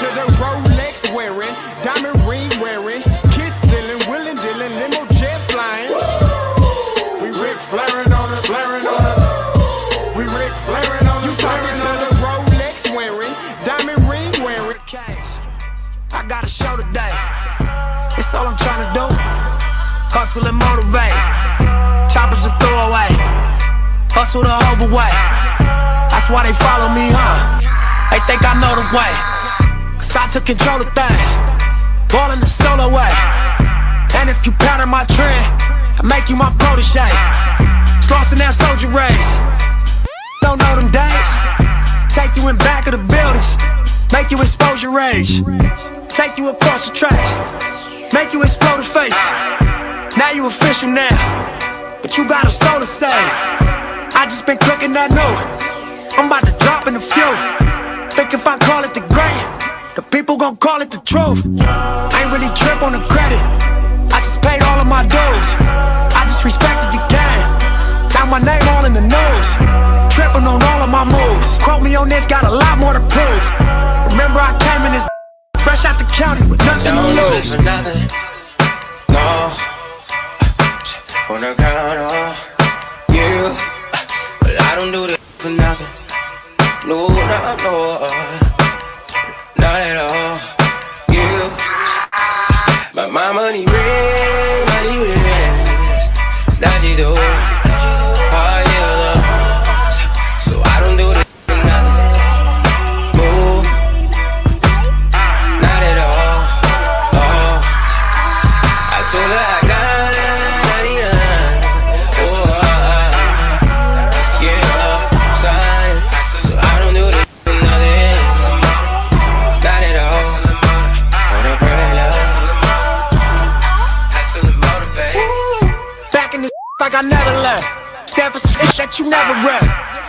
to the Rolex wearing, diamond ring wearing, kiss stealing, willing dealing, limo jet flying. We Rick flaring on us, flaring on us. We Rick flaring on us, flaring on us. Rolex wearing, diamond ring wearing. Cash. I got a show today. It's all I'm trying to do. Hustle and motivate. Choppers a throwaway. Hustle the overweight. That's why they follow me, huh? They think I know the way. Cause I took control of things. Ballin' the solo way. And if you pattern my trend, I make you my protege. Lost in that soldier race. Don't know them days. Take you in back of the buildings. Make you expose your rage. Take you across the tracks. Make you explode the face. Now you official now. But you got a soul to save. I just been cooking that new. I'm about to drop in a few. Think if I call it the great, the people gon' call it the truth. I ain't really trip on the credit. I just paid all of my dues. I just respected the game. Now my name all in the news. Tripping on all of my moves. Quote me on this, got a lot more to prove. Remember I came in this fresh out the county with nothing to lose. Don't do this for nothing. No. Wanna count on you, but I don't do this for nothing. No, no, not at all. You, but my money ring, that you do. Oh, you love. So I don't do this for nothing. No, not at all. Oh, I told her I got. Like I never left. Stand for shit that you never read.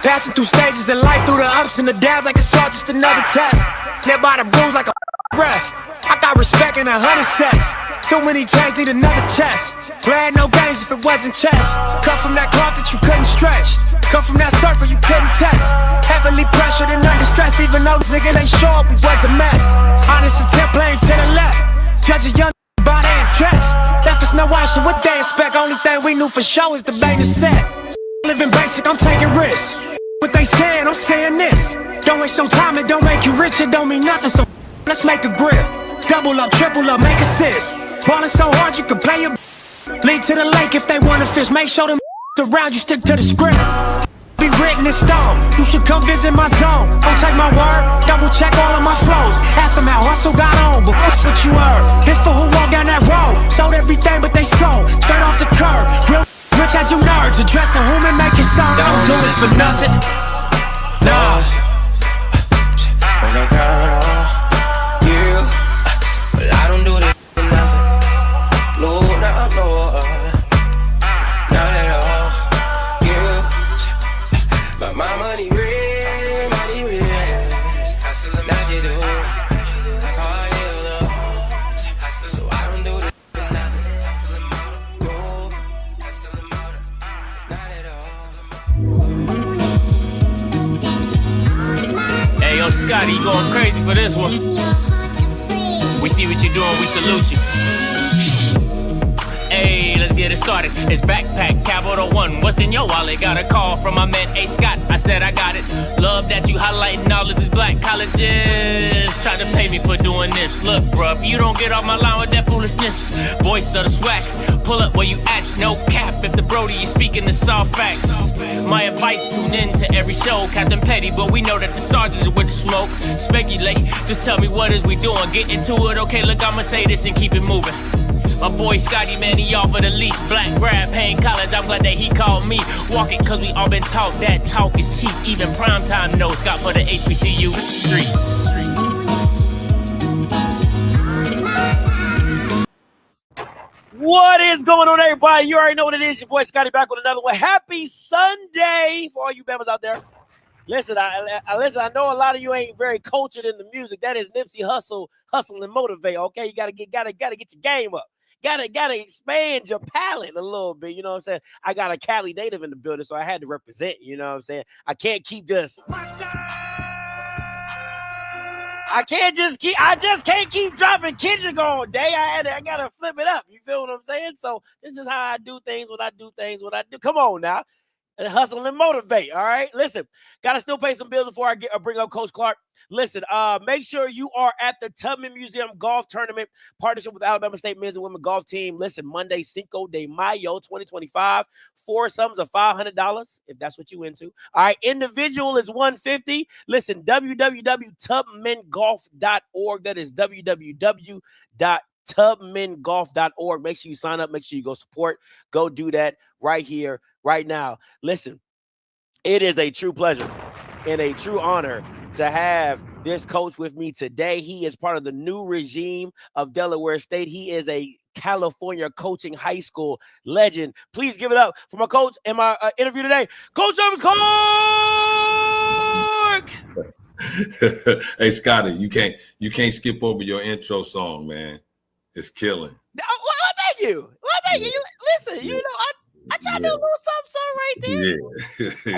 Passing through stages in life, through the ups and the downs, like it's all just another test. Live by the rules like a breath. I got respect in 100 sets. Too many chains, need another chest. Playing no games if it wasn't chess. Come from that cloth that you couldn't stretch. Come from that circle you couldn't test. Heavily pressured and under stress, even though nigga ain't sure we was a mess. Honest attempt playing to the left. Judge a young by their dress. Left us no option, what they expect? Only thing we knew for sure is the bait is set. Living basic, I'm taking risks. What they saying, I'm saying this. Don't waste your time, it don't make you rich, it don't mean nothing. So let's make a grip. Double up, triple up, make assists. Ballin' so hard you can play your lead to the lake if they wanna fish. Make sure them around you stick to the script. Be written in stone, you should come visit my zone. Don't take my word, double check all of my flows. Ask them how hustle got on, but what's what you heard? This for who walk down that road. Sold everything but they sold, straight off the curb. Real rich as you nerds, address to whom and make it sound. Don't do this for nothing. Nah. Wanna count on you, but I don't do this for nothing. No, no, no, not at all. You, but my money real, money real. That you do, all you love. So I don't do this for nothing. No, not at all. Hey, yo, Scotty, you going crazy for this one. We see what you're doing, we salute you. Hey, let's get it started. It's Backpack Capital One. What's in your wallet? Got a call from my man A. Scott. I said I got it. Love that you highlighting all of these black colleges. Try to pay me for doing this. Look, bruh, if you don't get off my line with that foolishness, voice of the swag, pull up where you at, no cap. If the Brody is speaking the soft facts, my advice, tune in to every show. Captain Petty, but we know that the sergeants are with the smoke. Speculate, just tell me what is we doing. Get into it, okay, look, I'ma say this and keep it moving. My boy Scotty, man, he offered the leash. Black grad, paying college, I'm glad that he called me. Walking cause we all been taught that talk is cheap. Even primetime knows Scott for the HBCU streets. What is going on, everybody? You already know what it is. Your boy Scotty back with another one. Happy Sunday for all you members out there. Listen, I know a lot of you ain't very cultured in the music. That is Nipsey Hustle and motivate. Okay, you gotta get your game up. Gotta expand your palette a little bit. You know what I'm saying? I got a Cali native in the building, so I had to represent. You know what I'm saying? I can't keep just I just can't keep dropping Kendrick all day. I gotta flip it up. You feel what I'm saying? So this is how I do things when I do things when I do. Come on now. And hustle and motivate. All right. Listen, gotta still pay some bills before I bring up Coach Clark. Listen, make sure you are at the Tubman Museum Golf Tournament, partnership with Alabama State men's and women's golf team. Listen, Monday, Cinco de Mayo, 2025. Foursomes of $500 if that's what you into. All right, individual is $150. Listen, www.tubmangolf.org. That is www.tubmangolf.org. Make sure you sign up. Make sure you go support. Go do that right here, right now. Listen, it is a true pleasure and a true honor to have this coach with me today. He is part of the new regime of Delaware State. He is a California coaching high school legend. Please give it up for my coach and my interview today, Coach Evan Clark. Hey, Scotty, you can't skip over your intro song, man. It's killing. Well, thank you. Well, thank you. Listen, you know, I tried to do a little something right there.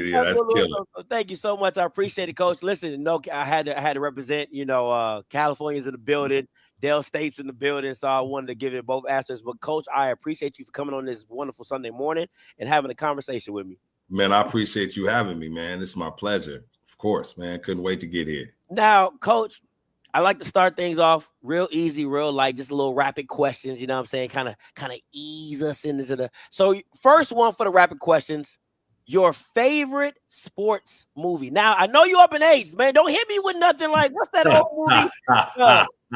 Yeah, that's killing. Thank you so much. I appreciate it, Coach. Listen, no, I had to represent, you know, California's in the building, Dell State's in the building, so I wanted to give it both answers. But, Coach, I appreciate you for coming on this wonderful Sunday morning and having a conversation with me. Man, I appreciate you having me, man. It's my pleasure. Of course, man. Couldn't wait to get here. Now, Coach, I like to start things off real easy, real light, just a little rapid questions, you know what I'm saying? Kind of ease us into the. So first one for the rapid questions, your favorite sports movie. Now, I know you up in age, man. Don't hit me with nothing like, what's that old movie?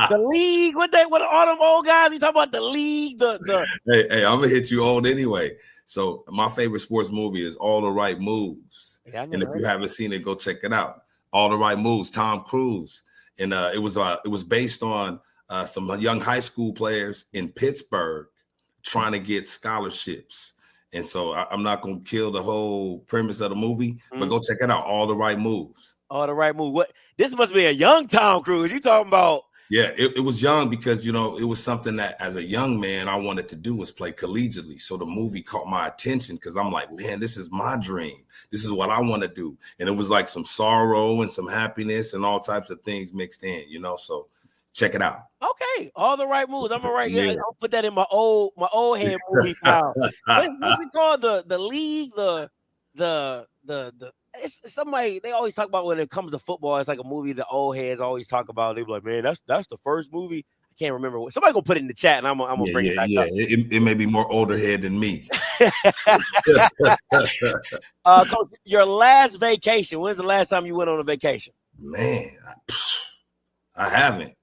The League, what all them old guys, you talking about the League? Hey, I'm going to hit you old anyway. So my favorite sports movie is All the Right Moves. Yeah, and if you haven't seen it, go check it out. All the Right Moves, Tom Cruise. And it was based on some young high school players in Pittsburgh trying to get scholarships. And so I'm not going to kill the whole premise of the movie, but go check it out. All the Right Moves. All the Right Moves. What? This must be a young Tom Cruise. You talking about? Yeah, it was young because, you know, it was something that as a young man I wanted to do was play collegiately. So the movie caught my attention because I'm like, man, this is my dream. This is what I want to do. And it was like some sorrow and some happiness and all types of things mixed in, you know, so check it out. Okay, All the Right Moves. I'm gonna write. Yeah, I'll put that in my old head movie file. What's it called? The League. The it's somebody they always talk about when it comes to football. It's like a movie the old heads always talk about. They be like, man, that's the first movie. I can't remember. Somebody go put it in the chat, and I'm gonna bring it back up. It may be more older head than me. Coach, your last vacation. When's the last time you went on a vacation? Man, I haven't.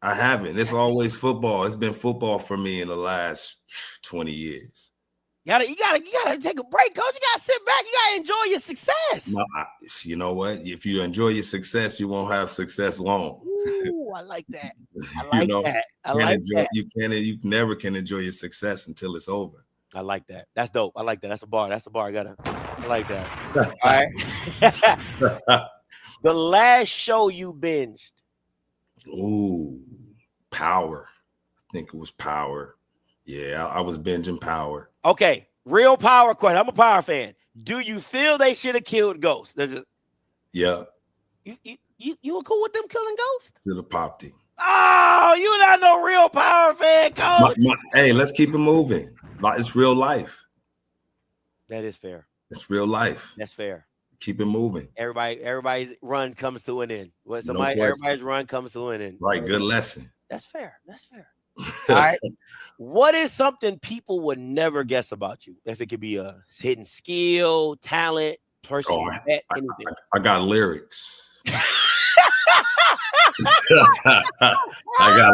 It's always football. It's been football for me in the last 20 years. You gotta take a break, Coach. You gotta sit back. You gotta enjoy your success. No, you know what? If you enjoy your success, you won't have success long. Ooh, I like that. You never can enjoy your success until it's over. I like that. That's dope. I like that. That's a bar. I like that. All right. The last show you binged. Ooh, Power. I think it was Power. Yeah, I was binging Power. Okay, real Power question. I'm a Power fan. Do you feel they should have killed Ghost? Yeah. You were cool with them killing Ghost? Should have popped him. Oh, you not no real Power fan, Coach. Hey, let's keep it moving. It's real life. That is fair. It's real life. That's fair. Keep it moving. Everybody's run comes to an end. Everybody's run comes to an end. Right, good lesson. That's fair. All right. What is something people would never guess about you? If it could be a hidden skill, talent, person, anything. I got lyrics. I got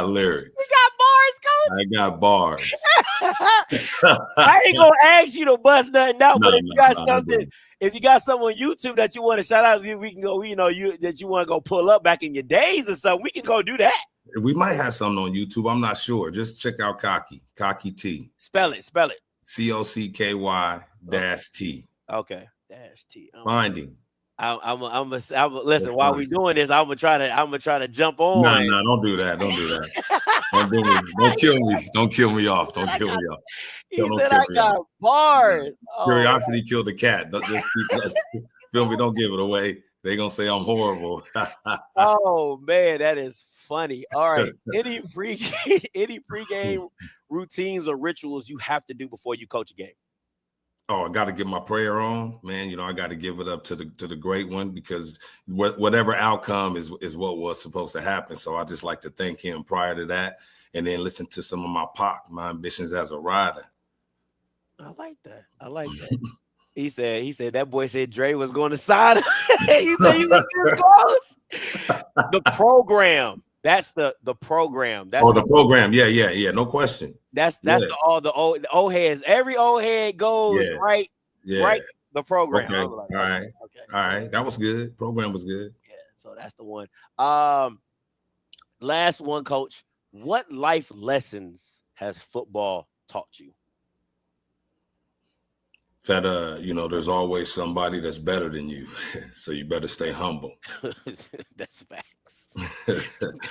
lyrics. You got bars, Coach? I got bars. I ain't gonna ask you to bust nothing out, but if you got something, if you got something on YouTube that you want to shout out, we can go, that you want to go pull up back in your days or something, we can go do that. We might have something on YouTube. I'm not sure. Just check out Cocky T. Spell it. COCKY-T. Okay. -T. Find him. I'm listen. While we doing this, I'm gonna try to jump on. No, don't do that. Don't do me. Don't kill me. Don't kill me off. He said I got bars. Curiosity killed the cat. Just keep feel me. Don't give it away. They gonna say I'm horrible. Oh man, that is funny. All right. Any pregame routines or rituals you have to do before you coach a game? Oh, I got to get my prayer on, man. You know, I got to give it up to the great one, because whatever outcome is what was supposed to happen. So I just like to thank him prior to that, and then listen to some of my ambitions as a rider. I like that. He said that boy said Dre was going to sign him. He said he was this close. The program. That's the program. That's the program. Yeah. No question. That's the old heads. Every old head goes right. The program. Okay. All right. That was good. Program was good. Yeah. So that's the one. Last one, Coach. What life lessons has football taught you? That there's always somebody that's better than you, so you better stay humble. That's facts.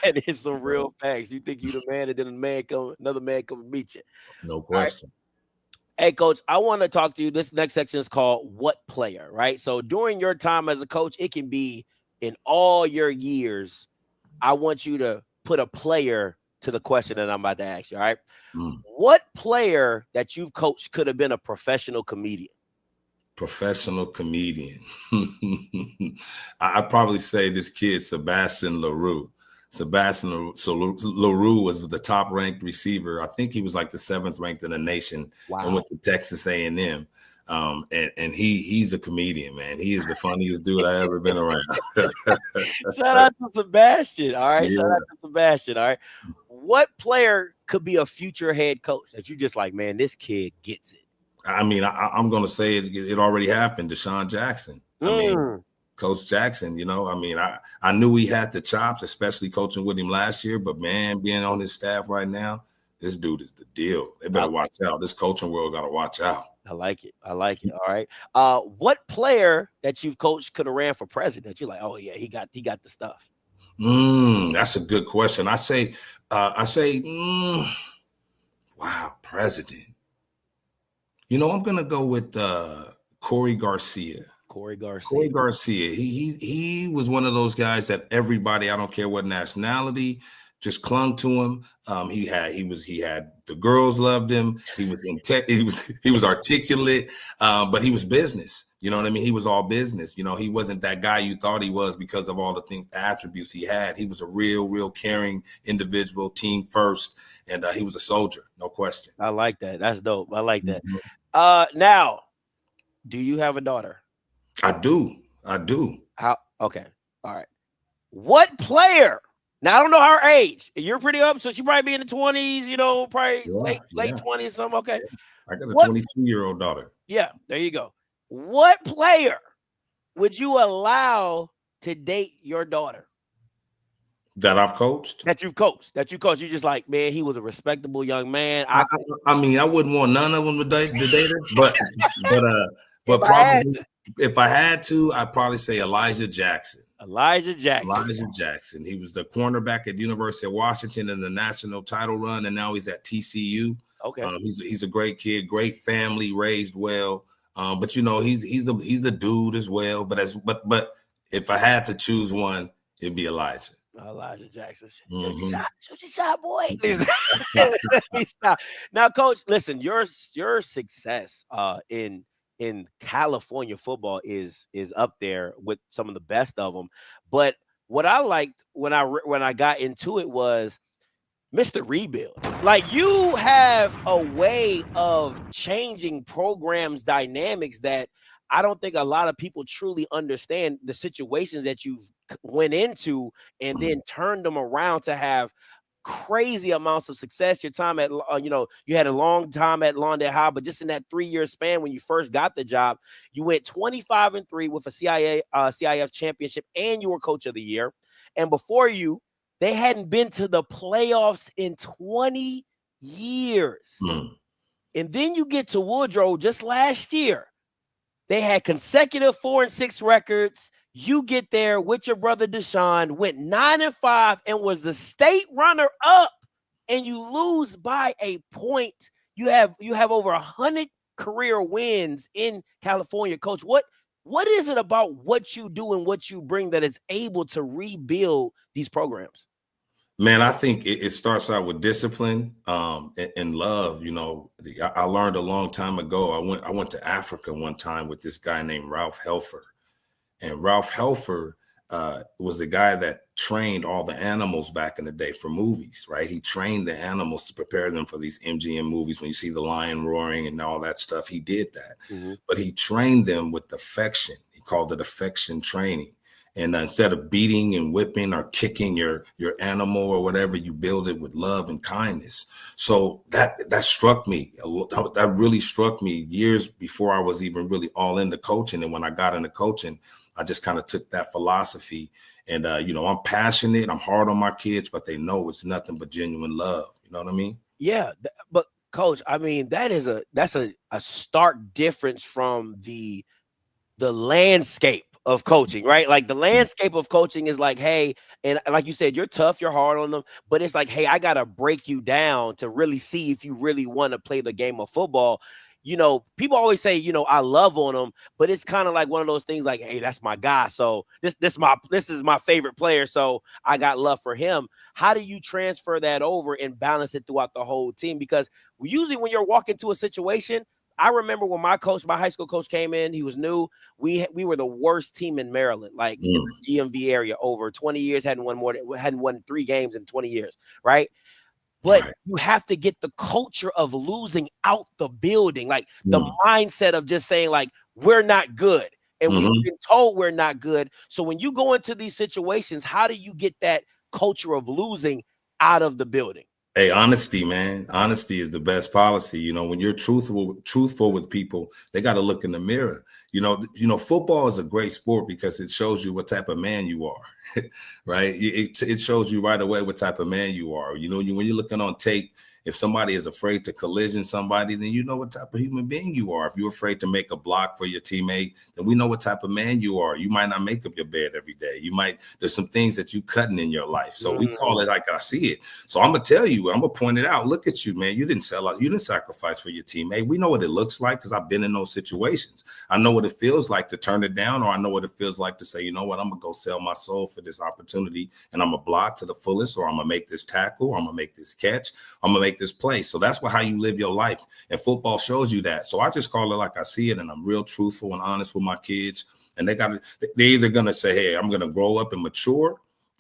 That is some real facts. You think you the man, and then another man come and meet you. No question. Right. Hey, Coach, I want to talk to you. This next section is called "What Player?" Right. So during your time as a coach, it can be in all your years. I want you to put a player to the question that I'm about to ask you. All right. What player that you've coached could have been a professional comedian? Professional comedian. I'd probably say this kid, Sebastian LaRue. Sebastian LaRue was the top ranked receiver. I think he was like the 7th ranked in the nation. Wow. And went to Texas A&M. And he's a comedian, man. He is the funniest dude I ever been around. Shout out to Sebastian. All right. Yeah. Shout out to Sebastian. All right. What player could be a future head coach that you just like, man, this kid gets it? I mean, I'm going to say it already happened. Deshaun Jackson. I mean, Coach Jackson, I knew he had the chops, especially coaching with him last year. But, man, being on his staff right now, this dude is the deal. They better watch out. This coaching world got to watch out. I like it. All right. What player that you've coached could have ran for president? You're like, oh, yeah, he got the stuff. That's a good question. I say, wow, president. I'm going to go with Corey Garcia. Corey Garcia. He was one of those guys that everybody, I don't care what nationality, just clung to him. He had the girls loved him. He was articulate, but he was business. You know what I mean? He was all business. He wasn't that guy you thought he was because of all the attributes he had. He was a real caring individual, team first, and he was a soldier, no question. I like that. That's dope. I like that. Now, do you have a daughter? I do. How? Okay. All right. What player? Now, I don't know her age. You're pretty up, so she probably be in the 20s, probably late 20s, something. Okay. I got a 22-year-old daughter. Yeah, there you go. What player would you allow to date your daughter? That I've coached? That you've coached. You just like, man, he was a respectable young man. I mean, I wouldn't want none of them to date her, but probably if I had to, I'd probably say Elijah Jackson. Elijah Jackson. He was the cornerback at University of Washington in the national title run, and now he's at TCU. Okay. He's a great kid, great family, raised well. But he's a dude as well. But if I had to choose one, it'd be Elijah. Elijah Jackson. Shoot your shot, boy. Now, Coach, listen, your success in California football is up there with some of the best of them. But what I liked when I got into it was Mr. Rebuild. Like, you have a way of changing programs' dynamics that I don't think a lot of people truly understand, the situations that you went into and then turned them around to have crazy amounts of success. Your time at, you had a long time at Lawndale High, but just in that 3-year span when you first got the job, you went 25-3 with a CIF championship, and you were coach of the year. And before you, they hadn't been to the playoffs in 20 years. And then you get to Woodrow just last year. They had consecutive 4-6 records. You get there with your brother Deshaun, went 9-5 and was the state runner up, and you lose by a point. You have over 100 career wins in California. Coach, what What is it about what you do and what you bring that is able to rebuild these programs? Man, I think it starts out with discipline and love. I learned a long time ago. I went to Africa one time with this guy named Ralph Helfer. And Ralph Helfer was the guy that trained all the animals back in the day for movies, right? He trained the animals to prepare them for these MGM movies. When you see the lion roaring and all that stuff, he did that. Mm-hmm. But he trained them with affection. He called it affection training. And instead of beating and whipping or kicking your animal or whatever, you build it with love and kindness. So that struck me. That really struck me years before I was even really all into coaching. And when I got into coaching, I just kind of took that philosophy. And, I'm passionate. I'm hard on my kids, but they know it's nothing but genuine love. You know what I mean? Yeah. But, Coach, I mean, that's a stark difference from the landscape of coaching, right? Like the landscape of coaching is like, hey, and like you said, you're tough, you're hard on them, but it's like, hey, I got to break you down to really see if you really want to play the game of football. People always say, I love on them, but it's kind of like one of those things like, hey, that's my guy. So this is my favorite player. So I got love for him. How do you transfer that over and balance it throughout the whole team? Because usually when you're walking to a situation, I remember when my high school coach came in, he was new. We were the worst team in Maryland, like in the DMV area over 20 years, hadn't won 3 games in 20 years, right? But you have to get the culture of losing out the building, like the mindset of just saying like, we're not good. And we've been told we're not good. So when you go into these situations, how do you get that culture of losing out of the building? Hey, honesty, man. Honesty is the best policy. When you're truthful with people, they got to look in the mirror. Football is a great sport because it shows you what type of man you are, right? It shows you right away what type of man you are. When you're looking on tape, if somebody is afraid to collision somebody, then you know what type of human being you are. If you're afraid to make a block for your teammate, then we know what type of man you are. You might not make up your bed every day. There's some things that you cutting in your life. So we call it like I see it. So I'm going to tell you, I'm going to point it out. Look at you, man. You didn't sell out. You didn't sacrifice for your teammate. We know what it looks like because I've been in those situations. I know what it feels like to turn it down, or I know what it feels like to say, you know what, I'm going to go sell my soul for this opportunity and I'm going to block to the fullest, or I'm going to make this tackle, or I'm going to make this catch, I'm going to make this play. So that's how you live your life. And football shows you that. So I just call it like I see it. And I'm real truthful and honest with my kids. And they're either going to say, hey, I'm going to grow up and mature,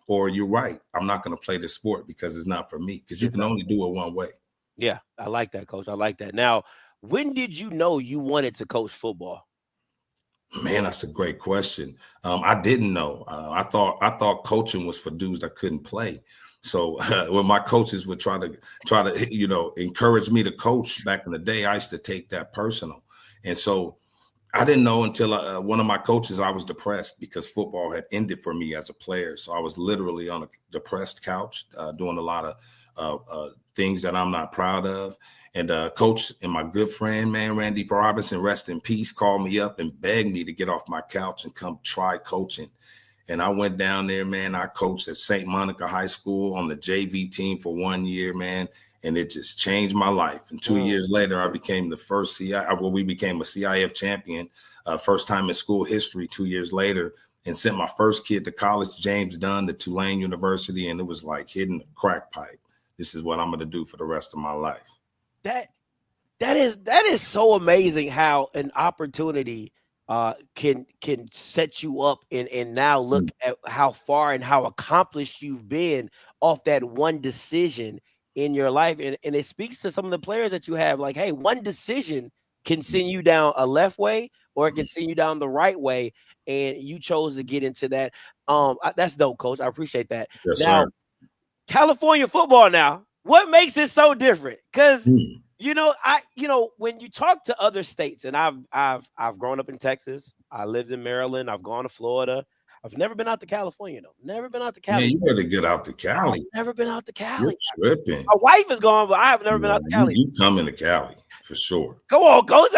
or you're right, I'm not going to play this sport because it's not for me, because you can only do it one way. Yeah, I like that, Coach. I like that. Now, when did you know you wanted to coach football? Man, that's a great question. I didn't know. I thought coaching was for dudes that couldn't play. So when my coaches would try to encourage me to coach back in the day, I used to take that personal. And so I didn't know until one of my coaches, I was depressed because football had ended for me as a player. So I was literally on a depressed couch doing a lot of things that I'm not proud of. And coach and my good friend, man, Randy Robinson, rest in peace, called me up and begged me to get off my couch and come try coaching. And I went down there, man. I coached at St. Monica High School on the JV team for 1 year, man. And it just changed my life. And 2 years later, I became the first we became a CIF champion, first time in school history 2 years later, and sent my first kid to college, James Dunn, to Tulane University. And it was like hitting a crack pipe. This is what I'm going to do for the rest of my life. That is so amazing how an opportunity can set you up and now look at how far and how accomplished you've been off that one decision in your life. And it speaks to some of the players that you have, like, hey, one decision can send you down a left way or it can send you down the right way. And you chose to get into that. That's dope, Coach. I appreciate that. Yes, now, sir. California football now, what makes it so different? Because when you talk to other states, and I've grown up in Texas, I lived in Maryland, I've gone to Florida. I've never been out to California, though. Never been out to Cali. Man, you better get out to Cali. I've never been out to Cali. You're tripping. My wife is gone, but I have never been out to Cali. You coming to Cali for sure. Go on, Coach.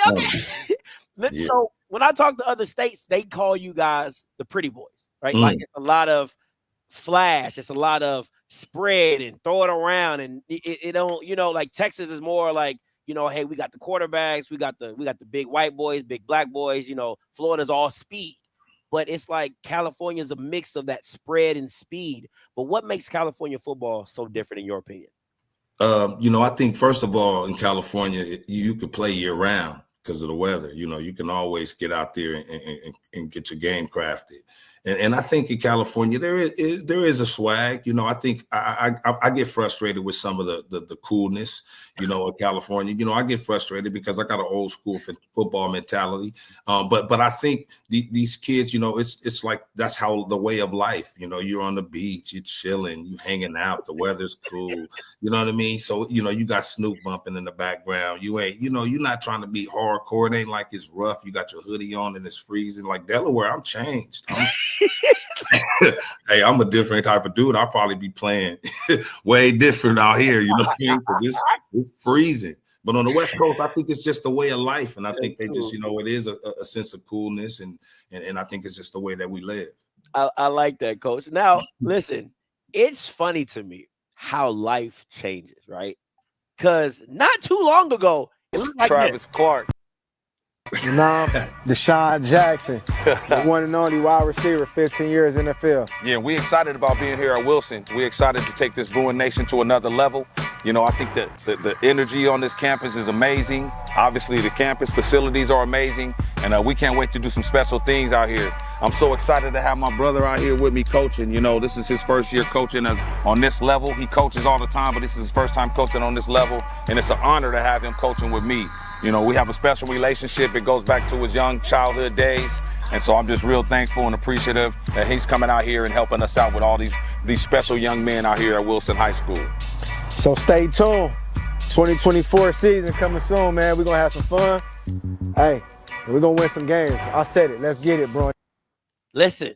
Okay. So when I talk to other states, they call you guys the pretty boys, right? Like it's a lot of flash, it's a lot of spread and throw it around, and it don't, like Texas is more like, hey, we got the quarterbacks, we got the big white boys, big black boys, Florida's all speed. But it's like California's a mix of that spread and speed. But what makes California football so different in your opinion? I think first of all, in California, you could play year round because of the weather. You can always get out there and get your game crafted. And I think in California there is a swag. I think I get frustrated with some of the coolness, of California. I get frustrated because I got an old school football mentality. But I think these kids, it's like that's how the way of life. You're on the beach, you're chilling, you hanging out, the weather's cool. You know what I mean? So you got Snoop bumping in the background. You ain't, you're not trying to be hardcore. It ain't like it's rough. You got your hoodie on and it's freezing. Like Delaware, I'm changed. Hey, I'm a different type of dude. I'll probably be playing way different out here, what I mean? Because it's freezing. But on the West Coast, I think it's just the way of life. And I think they just, it is a sense of coolness. And I think it's just the way that we live. I like that, Coach. Now, listen, it's funny to me how life changes, right? Because not too long ago, it looked like Travis Clark. Deshaun Jackson, the one and only wide receiver, 15 years in the field. Yeah, we excited about being here at Wilson. We're excited to take this Bruin Nation to another level. I think that the energy on this campus is amazing. Obviously, the campus facilities are amazing, and we can't wait to do some special things out here. I'm so excited to have my brother out here with me coaching. This is his first year coaching on this level. He coaches all the time, but this is his first time coaching on this level, and it's an honor to have him coaching with me. We have a special relationship. It goes back to his young childhood days. And so I'm just real thankful and appreciative that he's coming out here and helping us out with all these special young men out here at Wilson High School. So stay tuned. 2024 season coming soon, man. We're going to have some fun. Hey, we're going to win some games. I said it. Let's get it, bro. Listen,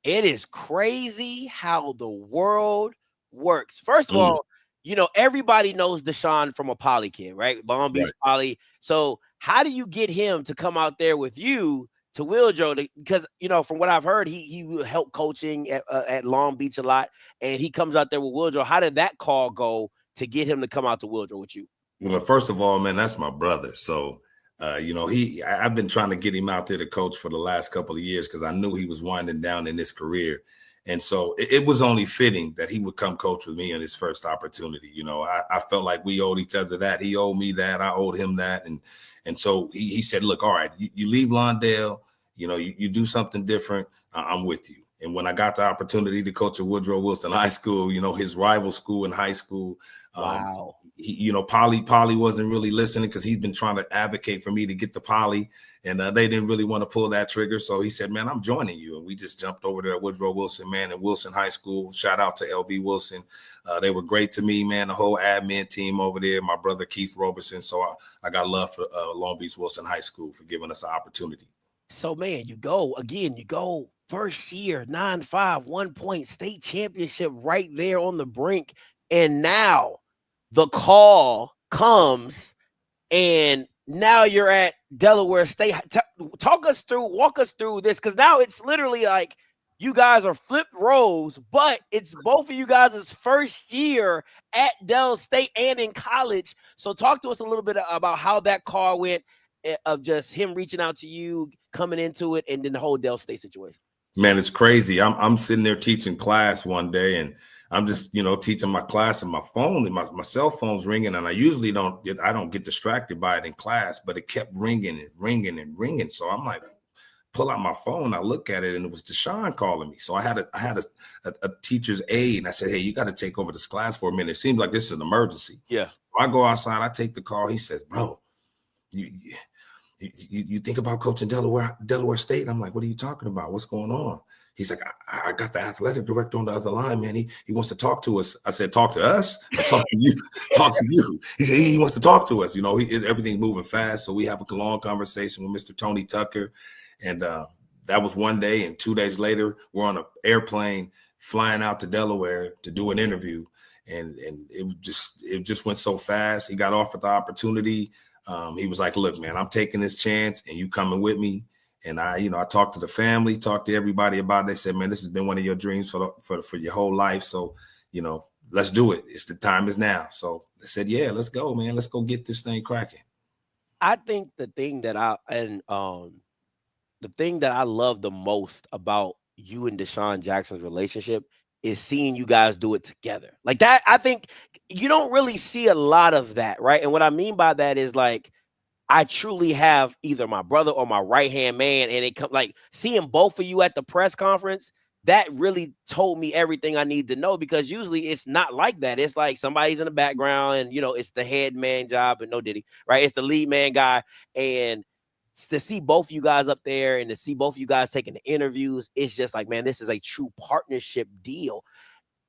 it is crazy how the world works. First of all, everybody knows Deshaun from a Poly kid, right? Long Beach Poly. So how do you get him to come out there with you to Wiljo? Because, from what I've heard, he will help coaching at Long Beach a lot, and he comes out there with Wiljo. How did that call go to get him to come out to Wiljo with you? Well, first of all, man, that's my brother. So, I've been trying to get him out there to coach for the last couple of years because I knew he was winding down in his career. And so it was only fitting that he would come coach with me on his first opportunity. I felt like we owed each other that. He owed me that. I owed him that. And so he said, look, all right, you leave Lawndale, you do something different. I'm with you. And when I got the opportunity to coach at Woodrow Wilson High School, his rival school in high school, wow. Poly wasn't really listening because he's been trying to advocate for me to get to Poly, and they didn't really want to pull that trigger. So he said, man, I'm joining you. And we just jumped over there at Woodrow Wilson, man, and Wilson High School. Shout out to LB Wilson. They were great to me, man, the whole admin team over there, my brother Keith Roberson. So I got love for Long Beach Wilson High School for giving us an opportunity. So, man, you go first year, 9-5, 1 point state championship right there on the brink. And now the call comes, and now you're at Delaware State. Walk us through this, because now it's literally like you guys are flipped roles, but it's both of you guys' first year at Del State and in college. So talk to us a little bit about how that call went, of just him reaching out to you, coming into it, and then the whole Del State situation. Man, it's crazy. I'm sitting there teaching class one day, and I'm just, teaching my class, and my phone, and my cell phone's ringing, and I usually don't get distracted by it in class, but it kept ringing and ringing and ringing. So I'm like, pull out my phone, I look at it, and it was Deshaun calling me. So I had a teacher's aide, and I said, hey, you got to take over this class for a minute. It seems like this is an emergency. Yeah. So I go outside, I take the call. He says, bro, you think about coaching Delaware State? And I'm like, what are you talking about? What's going on? He's like, I got the athletic director on the other line, man. He wants to talk to us. I said, talk to us? Or talk to you? Talk to you. He said, he wants to talk to us. Everything's moving fast. So we have a long conversation with Mr. Tony Tucker. And that was one day. And 2 days later, we're on an airplane flying out to Delaware to do an interview. And it just went so fast. He got offered the opportunity. He was like, look, man, I'm taking this chance and you coming with me. And I talked to the family, talked to everybody about it. They said, man, this has been one of your dreams for your whole life. So, let's do it. The time is now. So I said, yeah, let's go, man. Let's go get this thing cracking. I think the thing that I love the most about you and Deshaun Jackson's relationship is seeing you guys do it together. Like that, I think you don't really see a lot of that, right? And what I mean by that is like I truly have either my brother or my right-hand man, and it come like seeing both of you at the press conference, that really told me everything I need to know, because usually it's not like that. It's like somebody's in the background and, it's the head man job, and no diddy, right? It's the lead man guy. And to see both of you guys up there and to see both of you guys taking the interviews, it's just like, man, this is a true partnership deal.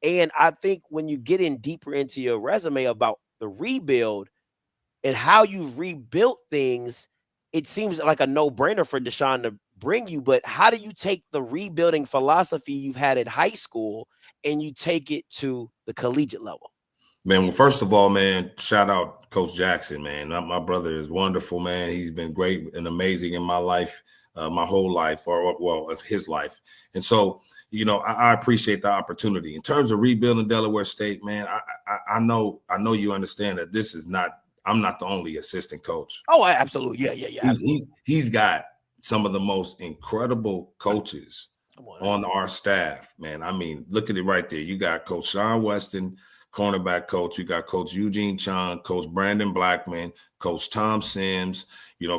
And I think when you get in deeper into your resume about the rebuild and how you've rebuilt things, it seems like a no-brainer for Deshaun to bring you. But how do you take the rebuilding philosophy you've had at high school and you take it to the collegiate level? Man, well, first of all, man, shout out Coach Jackson, man. My brother is wonderful, man. He's been great and amazing in my life, my whole life, of his life. And so, I appreciate the opportunity. In terms of rebuilding Delaware State, man, I know you understand that I'm not the only assistant coach. Oh, absolutely. Yeah. He's got some of the most incredible coaches on our staff, man. I mean, look at it right there. You got Coach Sean Weston, cornerback coach. You got Coach Eugene Chung, Coach Brandon Blackman, Coach Tom Sims,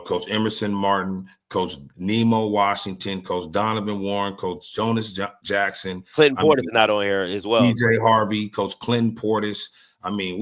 Coach Emerson Martin, Coach Nemo Washington, Coach Donovan Warren, Coach Jonas Jackson. Clinton Portis is not on here as well. DJ Harvey, Coach Clinton Portis. I mean,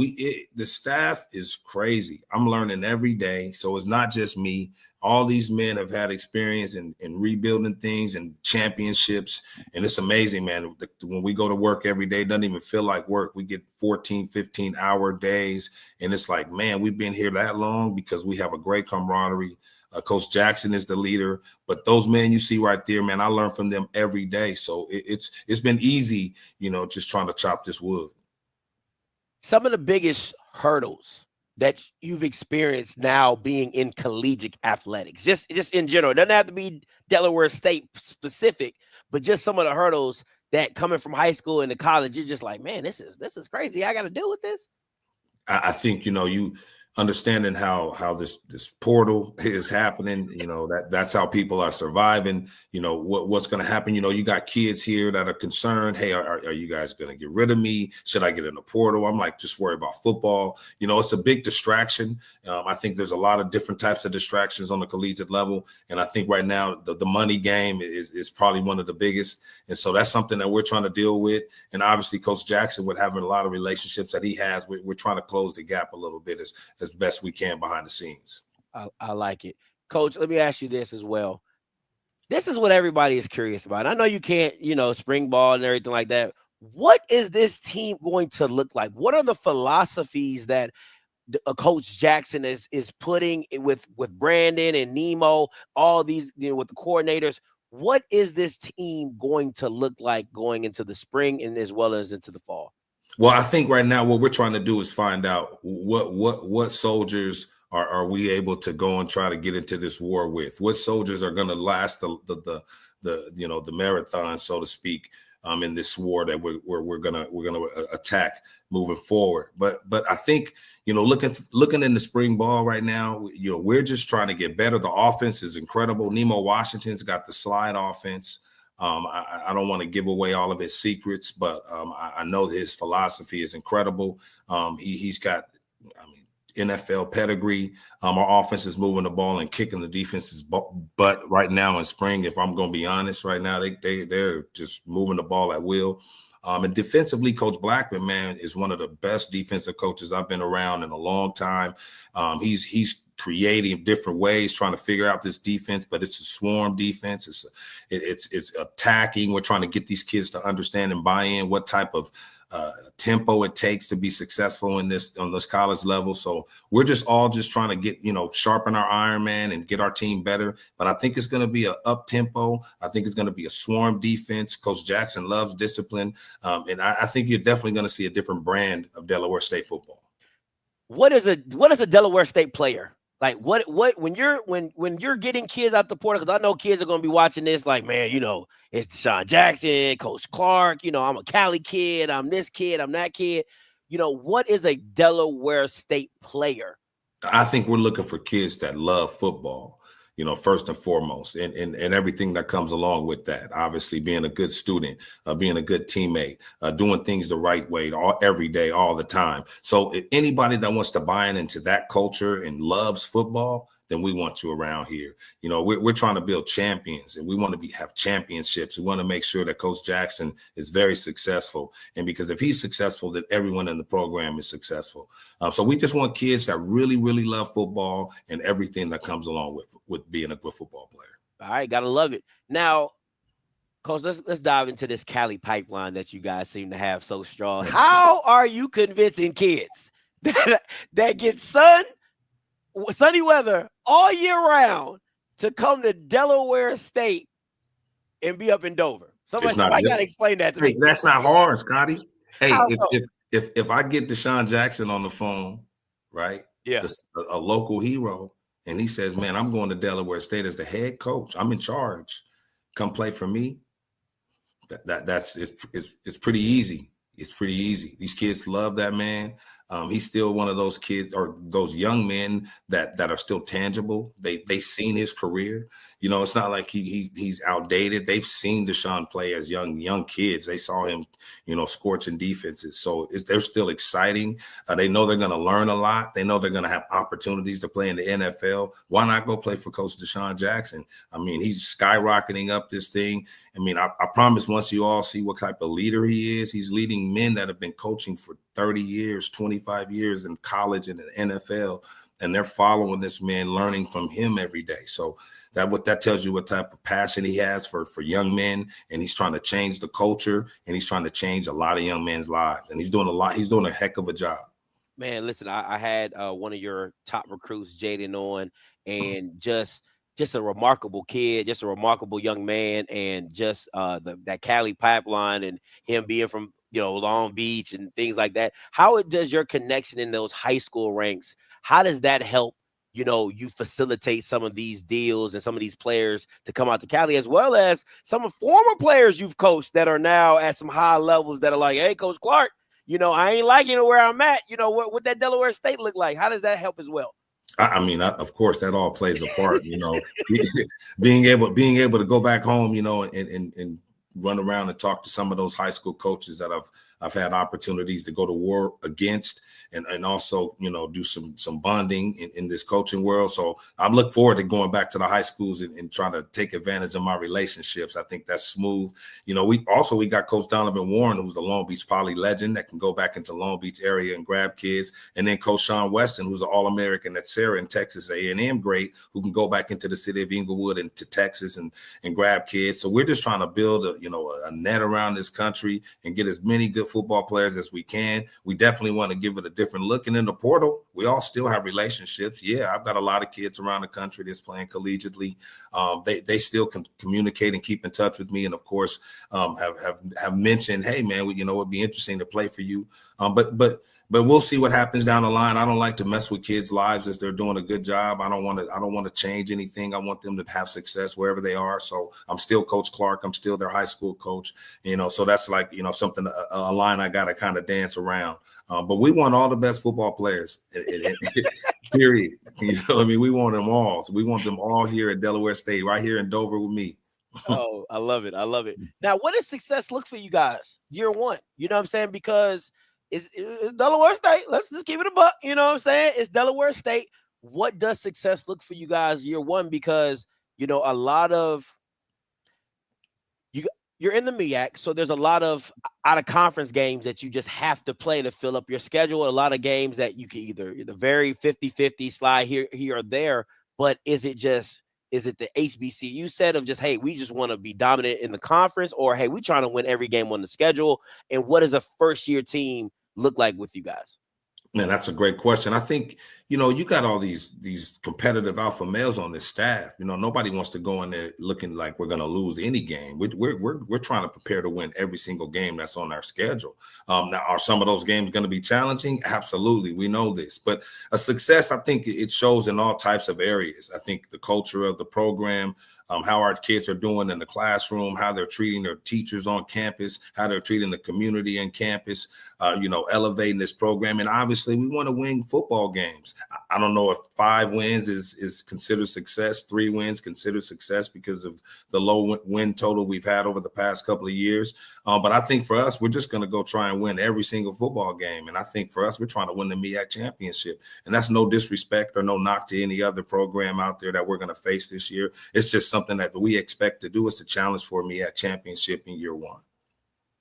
the staff is crazy. I'm learning every day. So it's not just me. All these men have had experience in rebuilding things and championships. And it's amazing, man. When we go to work every day, it doesn't even feel like work. We get 14, 15-hour days. And it's like, man, we've been here that long because we have a great camaraderie. Coach Jackson is the leader. But those men you see right there, man, I learn from them every day. So it's been easy, just trying to chop this wood. Some of the biggest hurdles that you've experienced now being in collegiate athletics, just in general, it doesn't have to be Delaware State specific, but just some of the hurdles that coming from high school into college, you're just like, man, this is crazy. I got to deal with this. I think, you understanding how this portal is happening, that's how people are surviving, what's going to happen. You got kids here that are concerned. Hey, are you guys going to get rid of me? Should I get in the portal? I'm like, just worry about football. It's a big distraction. I think there's a lot of different types of distractions on the collegiate level. And I think right now the money game is probably one of the biggest. And so that's something that we're trying to deal with. And obviously Coach Jackson, with having a lot of relationships that he has, we're trying to close the gap a little bit as best we can behind the scenes. I like it. Coach, let me ask you this as well. This is what everybody is curious about. I know you can't, spring ball and everything like that. What is this team going to look like? What are the philosophies that Coach Jackson is putting with Brandon and Nemo, all these, with the coordinators? What is this team going to look like going into the spring and as well as into the fall? Well, I think right now what we're trying to do is find out what soldiers are we able to go and try to get into this war with. What soldiers are going to last the marathon, so to speak, in this war that we're gonna attack moving forward. But I think looking in the spring ball right now, we're just trying to get better. The offense is incredible. Nemo Washington's got the slide offense. I don't want to give away all of his secrets, but I know his philosophy is incredible. He's got, NFL pedigree. Our offense is moving the ball and kicking the defense's butt right now in spring. If I'm going to be honest, right now they're just moving the ball at will. And defensively, Coach Blackman, man, is one of the best defensive coaches I've been around in a long time. He's creative different ways trying to figure out this defense, but it's a swarm defense. It's attacking. We're trying to get these kids to understand and buy in what type of tempo it takes to be successful on this college level. So we're just trying to get, sharpen our iron, man, and get our team better. But I think it's going to be an up tempo. I think it's going to be a swarm defense. Coach Jackson loves discipline. And I think you're definitely going to see a different brand of Delaware State football. What is a Delaware State player? Like what when you're getting kids out the portal, because I know kids are gonna be watching this, like, man, it's Deshaun Jackson, Coach Clark, I'm a Cali kid, I'm this kid, I'm that kid. What is a Delaware State player? I think we're looking for kids that love football, first and foremost, and everything that comes along with that. Obviously, being a good student, being a good teammate, doing things the right way every day, all the time. So if anybody that wants to buy into that culture and loves football, then we want you around here. We're trying to build champions, and we want to have championships. We want to make sure that Coach Jackson is very successful. And because if he's successful, then everyone in the program is successful. So we just want kids that really, really love football and everything that comes along with being a good football player. All right, gotta love it. Now, Coach, let's dive into this Cali pipeline that you guys seem to have so strong. How are you convincing kids that get sunny weather all year round to come to Delaware State and be up in Dover? Somebody got to explain that to me. That's not hard, Scotty. Hey, if I get Deshaun Jackson on the phone, right? Yeah. A local hero, and he says, man, I'm going to Delaware State as the head coach. I'm in charge. Come play for me. It's pretty easy. It's pretty easy. These kids love that man. He's still one of those kids or those young men that are still tangible. They seen his career. It's not like he's outdated. They've seen Deshaun play as young kids. They saw him, scorching defenses. So they're still exciting. They know they're going to learn a lot. They know they're going to have opportunities to play in the NFL. Why not go play for Coach Deshaun Jackson? I mean, he's skyrocketing up this thing. I mean, I promise once you all see what type of leader he is, he's leading men that have been coaching for 30 years, 25 years in college and in the NFL, and they're following this man, learning from him every day. So that tells you what type of passion he has for young men, and he's trying to change the culture, and he's trying to change a lot of young men's lives, and he's doing a lot. He's doing a heck of a job. Man, listen, I had one of your top recruits, Jaden, on, and just a remarkable kid, just a remarkable young man, and just that Cali pipeline and him being from Long Beach and things like that. How does your connection in those high school ranks, how does that help, you facilitate some of these deals and some of these players to come out to Cali, as well as some of former players you've coached that are now at some high levels that are like, hey, Coach Clark, I ain't liking where I'm at. What that Delaware State look like? How does that help as well? I mean, of course, that all plays a part, being able to go back home, and run around and talk to some of those high school coaches that I've had opportunities to go to war against, and also, do some bonding in this coaching world. So I look forward to going back to the high schools and trying to take advantage of my relationships. I think that's smooth. We got Coach Donovan Warren, who's the Long Beach Poly legend that can go back into Long Beach area and grab kids. And then Coach Sean Weston, who's an All-American at Sarah in Texas A&M great, who can go back into the city of Inglewood and to Texas and grab kids. So we're just trying to build a net around this country and get as many good football players as we can. We definitely want to give it a different look. And in the portal, we all still have relationships. Yeah, I've got a lot of kids around the country that's playing collegiately. They still can communicate and keep in touch with me. And of course, have mentioned, hey man, it'd be interesting to play for you. But we'll see what happens down the line. I don't like to mess with kids' lives if they're doing a good job. I don't want to change anything. I want them to have success wherever they are. So I'm still Coach Clark. I'm still their high school coach. So that's like, something, a line I got to kind of dance around. But we want all the best football players, period. We want them all. So we want them all here at Delaware State, right here in Dover with me. Oh, I love it. I love it. Now, what does success look for you guys year one? You know what I'm saying? Because it's Delaware State. Let's just keep it a buck. You know what I'm saying? It's Delaware State. What does success look for you guys year one? Because, a lot of you're in the MEAC, so there's a lot of out-of-conference games that you just have to play to fill up your schedule. A lot of games that you can either very 50-50 slide here or there. But is it the HBCU set of just, hey, we just want to be dominant in the conference, or hey, we trying to win every game on the schedule? And what does a first-year team look like with you guys? Man, that's a great question. I think, you got all these competitive alpha males on this staff. Nobody wants to go in there looking like we're going to lose any game. We're trying to prepare to win every single game that's on our schedule. Now, are some of those games going to be challenging? Absolutely. We know this. But a success, I think it shows in all types of areas. I think the culture of the program, how our kids are doing in the classroom, how they're treating their teachers on campus, how they're treating the community on campus, elevating this program. And obviously we want to win football games. I don't know if 5 wins is considered success, 3 wins considered success because of the low win total we've had over the past couple of years. But I think for us, we're just going to go try and win every single football game. And I think for us, we're trying to win the MEAC championship. And that's no disrespect or no knock to any other program out there that we're going to face this year. It's just something that we expect to do, is to challenge for a MEAC championship in year 1.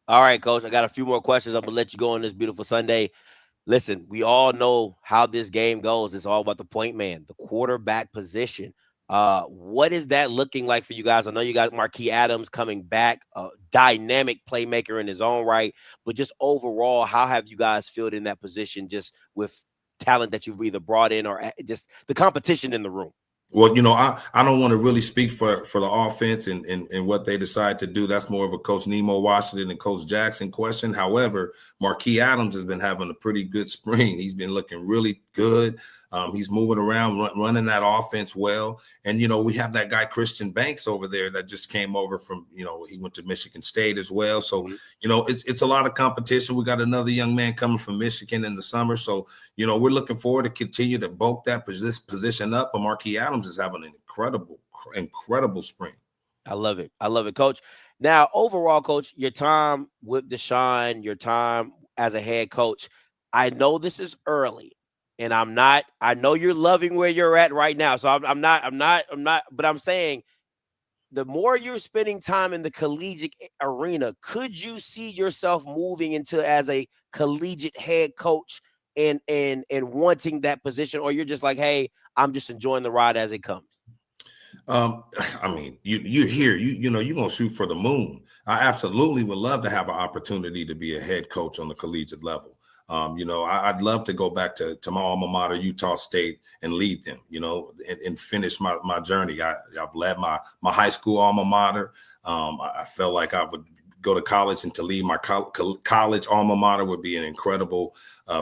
All right, Coach, I got a few more questions. I'm going to let you go on this beautiful Sunday. Listen, we all know how this game goes. It's all about the point man, the quarterback position. What is that looking like for you guys? I know you got Marquis Adams coming back, a dynamic playmaker in his own right, but just overall, how have you guys filled in that position just with talent that you've either brought in or just the competition in the room? Well, I don't want to really speak for the offense and what they decide to do. That's more of a Coach Nemo Washington and Coach Jackson question. However, Marquis Adams has been having a pretty good spring. He's been looking really good. He's moving around, running that offense well. And, we have that guy, Christian Banks, over there that just came over from, he went to Michigan State as well. So, it's a lot of competition. We got another young man coming from Michigan in the summer. So, we're looking forward to continue to bulk that position up. But Marquis Adams is having an incredible spring. I love it. I love it, Coach. Now, overall, Coach, your time with Deshaun, your time as a head coach, I know this is early. And I know you're loving where you're at right now. So I'm not, but I'm saying the more you're spending time in the collegiate arena, could you see yourself moving into as a collegiate head coach and wanting that position? Or you're just like, hey, I'm just enjoying the ride as it comes? I mean, you're here, you're going to shoot for the moon. I absolutely would love to have an opportunity to be a head coach on the collegiate level. I'd love to go back to my alma mater, Utah State, and lead them, and finish my journey. I've led my high school alma mater. I felt like I would go to college, and to lead my college alma mater would be an incredible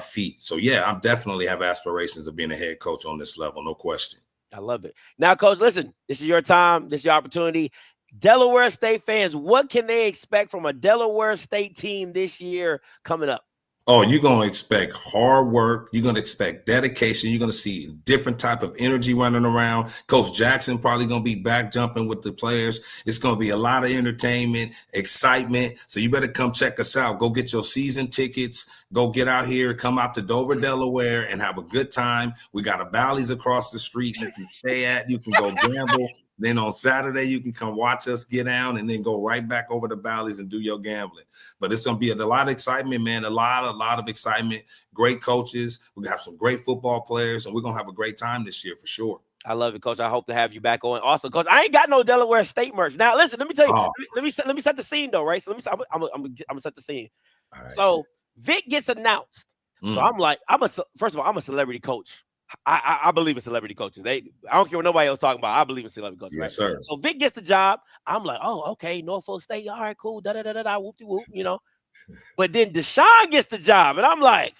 feat. So, yeah, I definitely have aspirations of being a head coach on this level. No question. I love it. Now, Coach, listen, this is your time. This is your opportunity. Delaware State fans, what can they expect from a Delaware State team this year coming up? Oh, you're going to expect hard work. You're going to expect dedication. You're going to see different type of energy running around. Coach Jackson probably going to be back jumping with the players. It's going to be a lot of entertainment, excitement. So you better come check us out. Go get your season tickets. Go get out here, come out to Dover, Delaware, and have a good time. We got a Bally's across the street you can stay at. You can go gamble. Then on Saturday, you can come watch us get down and then go right back over to Bally's and do your gambling. But it's going to be a lot of excitement, man, a lot of excitement, great coaches. We're going to have some great football players, and we're going to have a great time this year for sure. I love it, Coach. I hope to have you back on. Also, Coach, I ain't got no Delaware State merch. Now, listen, let me tell you. Let me set the scene, though, right? So I'm gonna set the scene. Right. So Vic gets announced. So I'm like, first of all, I'm a celebrity coach. I believe in celebrity coaches. I don't care what nobody else talking about. I believe in celebrity coaches. Yes, right? sir. So Vic gets the job. I'm like, oh, okay, Norfolk State. All right, cool. Whoop-de-whoop, But then Deshaun gets the job, and I'm like,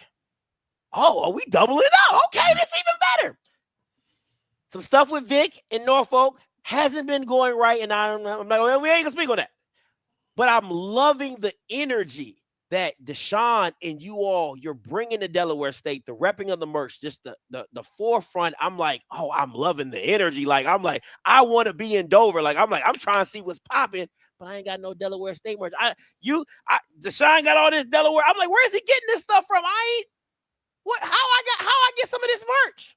oh, are we doubling up? Okay, that's even better. Some stuff with Vic in Norfolk hasn't been going right, and I'm like, well, we ain't gonna speak on that. But I'm loving the energy that Deshaun and you're bringing to Delaware State, the repping of the merch, just the forefront. I'm like, oh, I'm loving the energy. Like, I'm like, I want to be in Dover. Like, I'm trying to see what's popping, but I ain't got no Delaware State merch. Deshaun got all this Delaware. I'm like, where is he getting this stuff from? How I get some of this merch?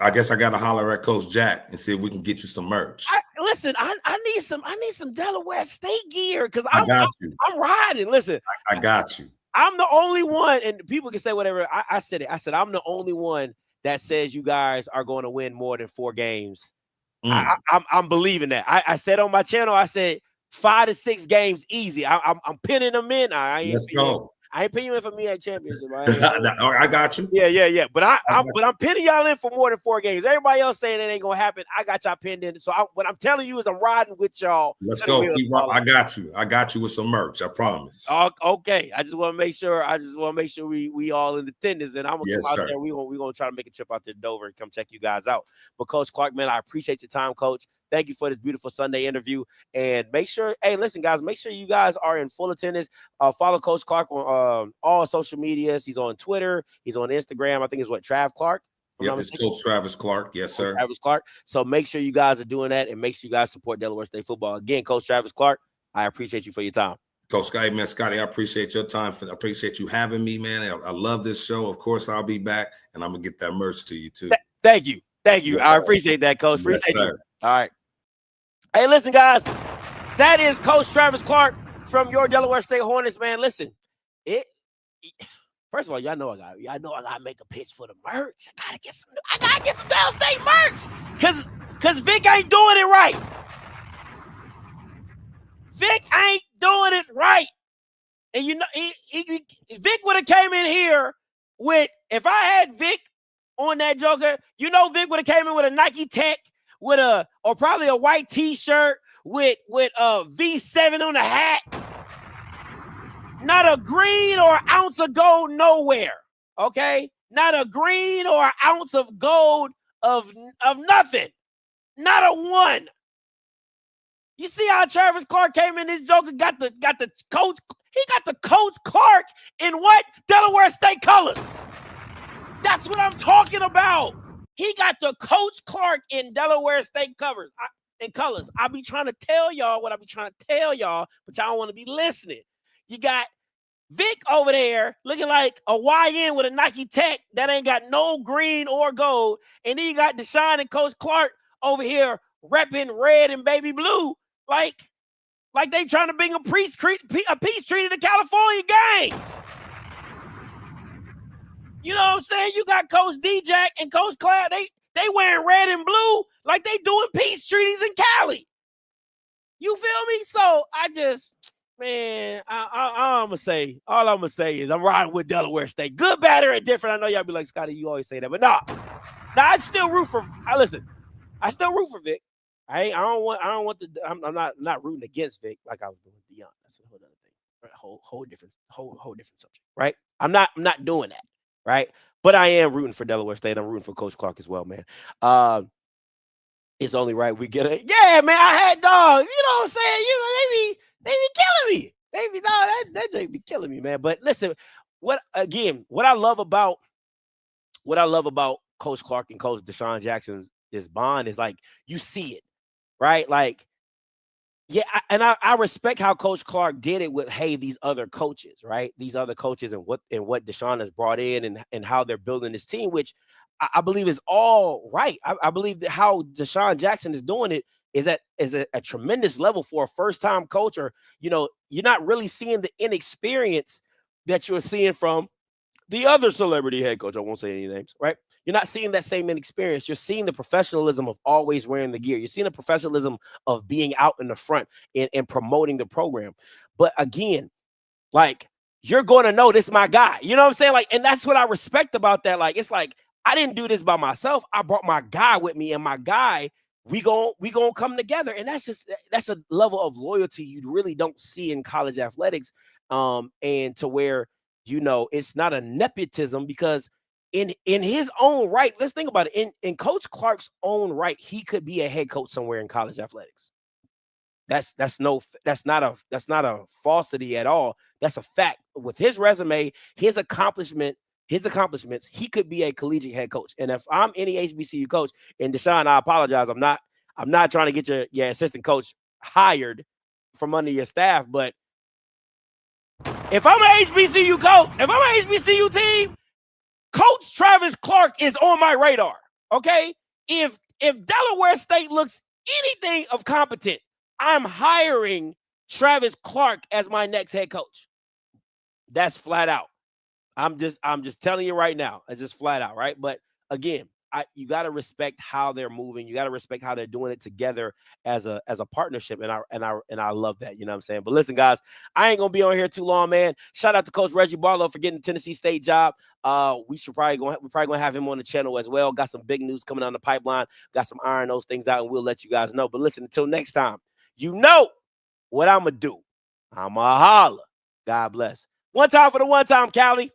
I guess I got to holler at Coach Jack and see if we can get you some merch. Listen, I need some Delaware State gear because I got you. I'm riding. Listen, I got you. I'm the only one, and people can say whatever. I said it. I said I'm the only one that says you guys are going to win more than 4 games. I'm believing that. I said on my channel, I said 5 to 6 games easy. I'm pinning them in. Let's go. I ain't pinning you in for me at championship. I got you. Yeah. But I'm pinning y'all in for more than 4 games. Everybody else saying it ain't gonna happen. I got y'all pinned in. So what I'm telling you is I'm riding with y'all. Let's go. I got you. I got you with some merch. I promise. Okay. I just want to make sure we all in attendance, and I'm gonna come out there. We're gonna try to make a trip out to Dover and come check you guys out. But Coach Clark, man, I appreciate your time, Coach. Thank you for this beautiful Sunday interview. And make sure, hey, listen, guys, make sure you guys are in full attendance. Follow Coach Clark on all social medias. He's on Twitter. He's on Instagram. I think it's Trav Clark. Yeah, it's Coach Travis Clark. Yes, sir. Travis Clark. So make sure you guys are doing that, and make sure you guys support Delaware State football. Again, Coach Travis Clark, I appreciate you for your time. Coach Scotty, man, Scotty, I appreciate your time. I appreciate you having me, man. I love this show. Of course, I'll be back, and I'm going to get that merch to you, too. Thank you. Yeah, I appreciate that, Coach. Appreciate you. All right. Hey, listen, guys, that is Coach Travis Clark from your Delaware State Hornets, man. Listen, first of all, y'all know I gotta make a pitch for the merch. I gotta get some Delaware State merch, cause Vic ain't doing it right. Vic ain't doing it right, and you know, Vic would have came in here with, if I had Vic on that joker, you know, Vic would have came in with a Nike Tech. Or probably a white t-shirt with a V7 on the hat. Not a green or ounce of gold nowhere. Okay? Not a green or ounce of gold of nothing. Not a one. You see how Travis Clark came in, this joker got the coach. He got the Coach Clark in what? Delaware State colors. That's what I'm talking about. He got the Coach Clark in Delaware State colors. I be trying to tell y'all what I be trying to tell y'all, but y'all don't want to be listening. You got Vic over there looking like a YN with a Nike Tech that ain't got no green or gold. And then you got Deshaun and Coach Clark over here repping red and baby blue like they trying to bring a peace treaty to California gangs. You know what I'm saying? You got Coach D-Jack and Coach Cloud. They wearing red and blue like they doing peace treaties in Cali. You feel me? So I just, man, all I'm gonna say is I'm riding with Delaware State. Good, bad, or indifferent. I know y'all be like, Scotty, you always say that, but nah, I still root for. I still root for Vic. I'm not rooting against Vic like I was doing Deion. That's a whole other thing. Right? Whole different subject, right? I'm not doing that. Right. But I am rooting for Delaware State. I'm rooting for Coach Clark as well, man. It's only right we get it. Yeah, man. I had dogs. You know what I'm saying? You know, they be killing me. That just be killing me, man. But listen, what I love about Coach Clark and Coach Deshaun Jackson's bond is like you see it, right? Like, yeah, I respect how Coach Clark did it with these other coaches, right? These other coaches and what Deshaun has brought in and how they're building this team, which I believe is all right. I believe that how Deshaun Jackson is doing it is a tremendous level for a first-time coach. Or, you know, you're not really seeing the inexperience that you're seeing from the other celebrity head coach. I won't say any names, right? You're not seeing that same inexperience. You're seeing the professionalism of always wearing the gear. You're seeing the professionalism of being out in the front and promoting the program. But again, like, you're going to know this is my guy. You know what I'm saying? Like, and that's what I respect about that. Like, it's like, I didn't do this by myself. I brought my guy with me, and my guy, we gonna come together. And that's a level of loyalty you really don't see in college athletics. And to where, you know, it's not a nepotism, because in his own right, let's think about it. In Coach Clark's own right, he could be a head coach somewhere in college athletics. That's not a falsity at all. That's a fact. With his resume, his accomplishments, he could be a collegiate head coach. And if I'm any HBCU coach, and Deshaun, I apologize, I'm not trying to get your assistant coach hired from under your staff, but if I'm an HBCU coach, if I'm an HBCU team, Coach Travis Clark is on my radar. Okay, if Delaware State looks anything of competent, I'm hiring Travis Clark as my next head coach. That's flat out. I'm just telling you right now. It's just flat out, right? But again, you got to respect how they're moving. You got to respect how they're doing it together as a partnership. And I love that. You know what I'm saying? But listen, guys, I ain't gonna be on here too long, man. Shout out to Coach Reggie Barlow for getting the Tennessee State job. We're probably gonna have him on the channel as well. Got some big news coming down the pipeline. Got some iron those things out, and we'll let you guys know. But listen, until next time, you know what I'm gonna do. I'm a holler. God bless. One time for the one time, Cali.